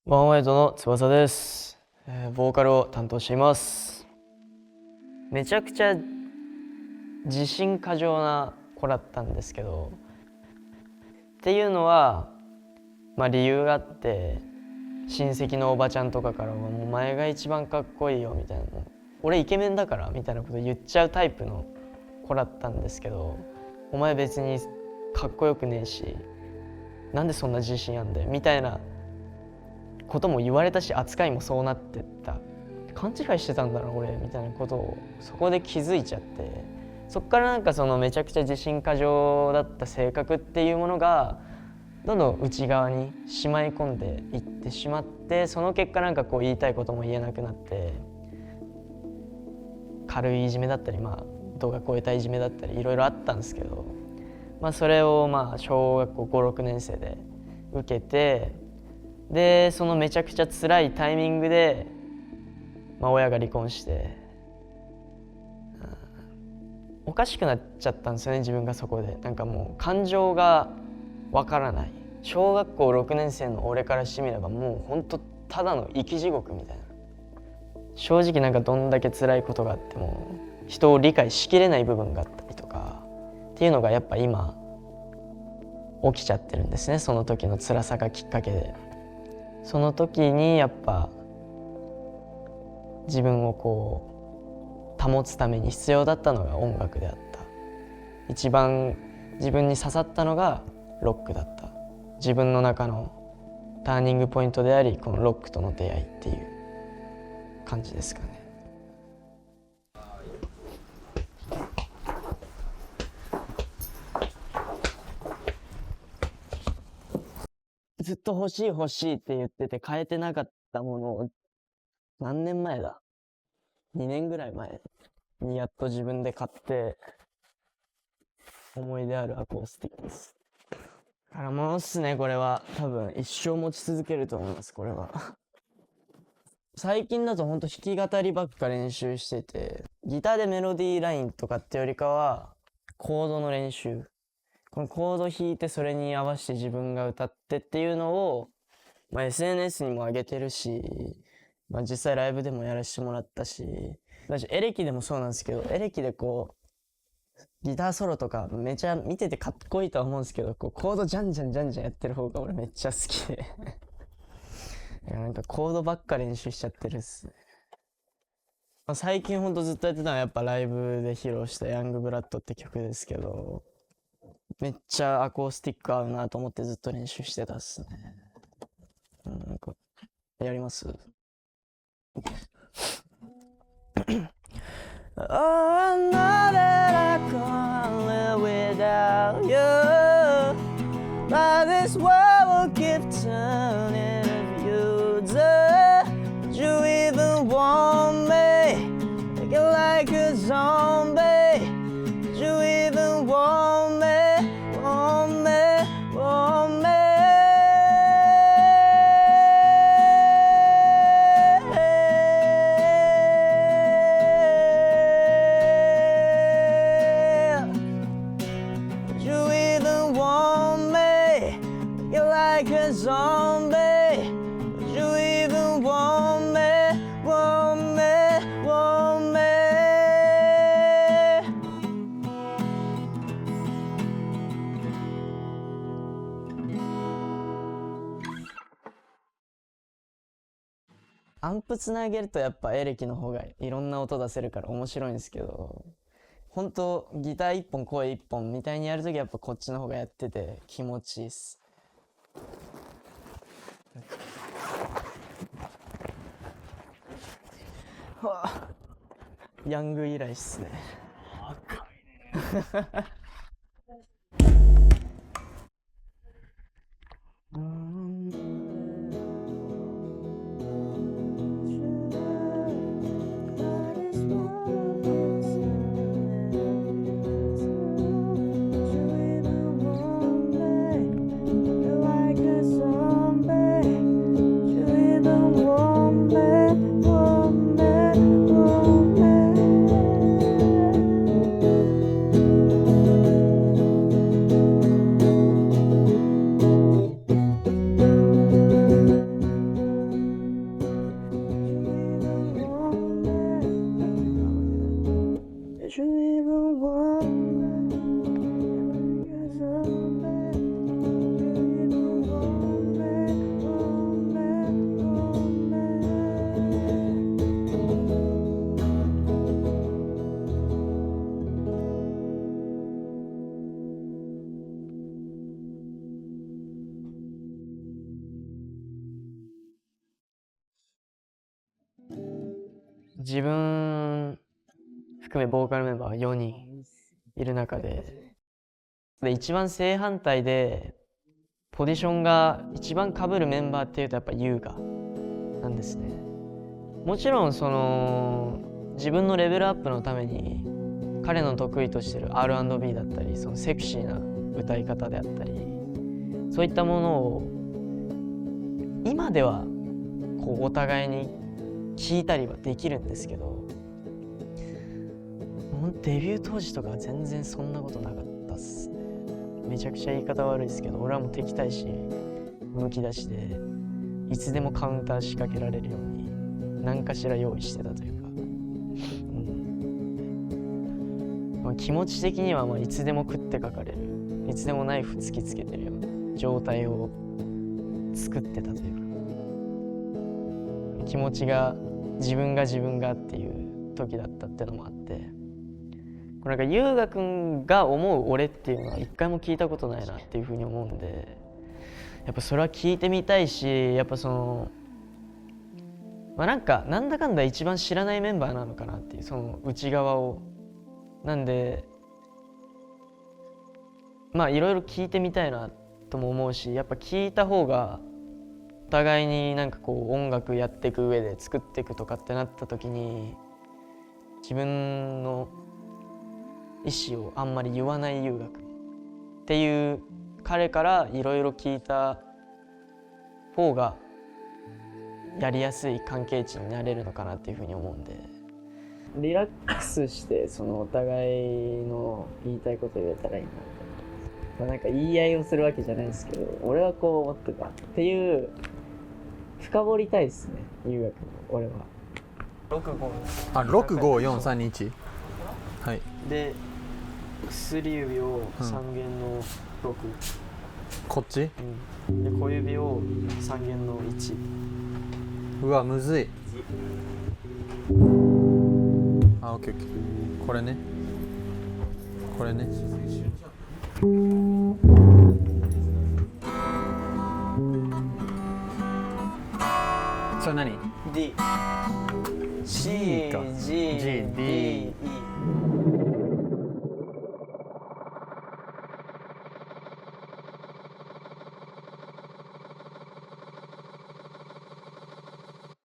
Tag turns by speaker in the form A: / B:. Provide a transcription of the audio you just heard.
A: ワンワイドの翼です、ボーカルを担当しています。めちゃくちゃ自信過剰な子だったんですけど、っていうのは理由があって、親戚のおばちゃんとかからはもうお前が一番かっこいいよみたいな、もう俺イケメンだからみたいなこと言っちゃうタイプの子だったんですけど、お前別にかっこよくねえし、なんでそんな自信あんだよみたいなことも言われたし、扱いもそうなってった。勘違いしてたんだな俺みたいなことをそこで気づいちゃって、そっからそのめちゃくちゃ自信過剰だった性格っていうものがどんどん内側にしまい込んでいってしまって、その結果こう言いたいことも言えなくなって、軽いいじめだったり度が超えたいじめだったりいろいろあったんですけど、それを小学校5、6年生で受けて、でそのめちゃくちゃ辛いタイミングで、親が離婚して、おかしくなっちゃったんですよね自分が。そこでもう感情がわからない小学校6年生の俺からしてみれば、もうほんとただの生き地獄みたいな。正直どんだけ辛いことがあっても人を理解しきれない部分があったりとかっていうのがやっぱ今起きちゃってるんですね。その時の辛さがきっかけで。その時にやっぱ自分をこう保つために必要だったのが音楽であった。一番自分に刺さったのがロックだった。自分の中のターニングポイントであり、このロックとの出会いっていう感じですかね。ずっと欲しい欲しいって言ってて買えてなかったものを、何年前だ、2年ぐらい前にやっと自分で買って、思い出あるアコースティックです。だからものっすね、これは多分一生持ち続けると思います。これは最近だとほんと弾き語りばっか練習してて、ギターでメロディーラインとかってよりかはコードの練習、このコード弾いてそれに合わせて自分が歌ってっていうのを、SNS にも上げてるし、実際ライブでもやらせてもらったし、私エレキでもそうなんですけど、エレキでこうギターソロとかめちゃ見ててかっこいいとは思うんですけど、こうコードじゃんじゃんじゃんじゃんやってる方が俺めっちゃ好きでコードばっか練習しちゃってるっすね。最近ほんとずっとやってたのはやっぱライブで披露したヤングブラッドって曲ですけど、めっちゃアコースティック合うなと思ってずっと練習してたっすね。やります？Oh, I know that I can't live without you, but this world will keep turning if you do. You even want me, like a zombie. You even want me, want me, want me. You even want me, like a zombie. You even want me, want me, want me. アンプつなげるとやっぱエレキの方がいろんな音出せるから面白いんですけど、本当ギター一本声一本みたいにやるときやっぱこっちの方がやってて気持ちいいっす。ヤング以来っすね。自分含めボーカルメンバーが4人いる中で、一番正反対でポジションが一番被るメンバーっていうとやっぱ優雅なんですね。もちろんその自分のレベルアップのために彼の得意としてる R&B だったり、そのセクシーな歌い方であったり、そういったものを今ではこうお互いに聞いたりはできるんですけど、デビュー当時とかは全然そんなことなかったっすね。めちゃくちゃ言い方悪いですけど、俺はもう敵対心むき出しで、いつでもカウンター仕掛けられるように何かしら用意してたというか、気持ち的にはまあいつでも食ってかかれる、いつでもナイフ突きつけてるような状態を作ってたというか、気持ちが自分がっていう時だったってのもあって、これなんか優雅くんが思う俺っていうのは一回も聞いたことないなっていうふうに思うんで、やっぱそれは聞いてみたいし、やっぱそのなんかなんだかんだ一番知らないメンバーなのかなっていう、その内側を。なんでいろいろ聞いてみたいなとも思うし、やっぱ聞いた方がお互いになんかこう音楽やっていく上で作っていくとかってなった時に、自分の意思をあんまり言わない優雅くんっていう彼からいろいろ聞いた方がやりやすい関係値になれるのかなっていうふうに思うんで、リラックスしてそのお互いの言いたいこと言えたらいいな。なんか言い合いをするわけじゃないですけど、俺はこう思ってたっていう深掘りたいですね、優雅くん。俺は
B: 65431。はい。
A: で薬指を3弦の6、
B: こっち？
A: で小指を3弦の1。
B: うわ、むずい。あ、オッケーオッケー。これね。これね。それ何？
A: D。
B: G か。
A: G、D、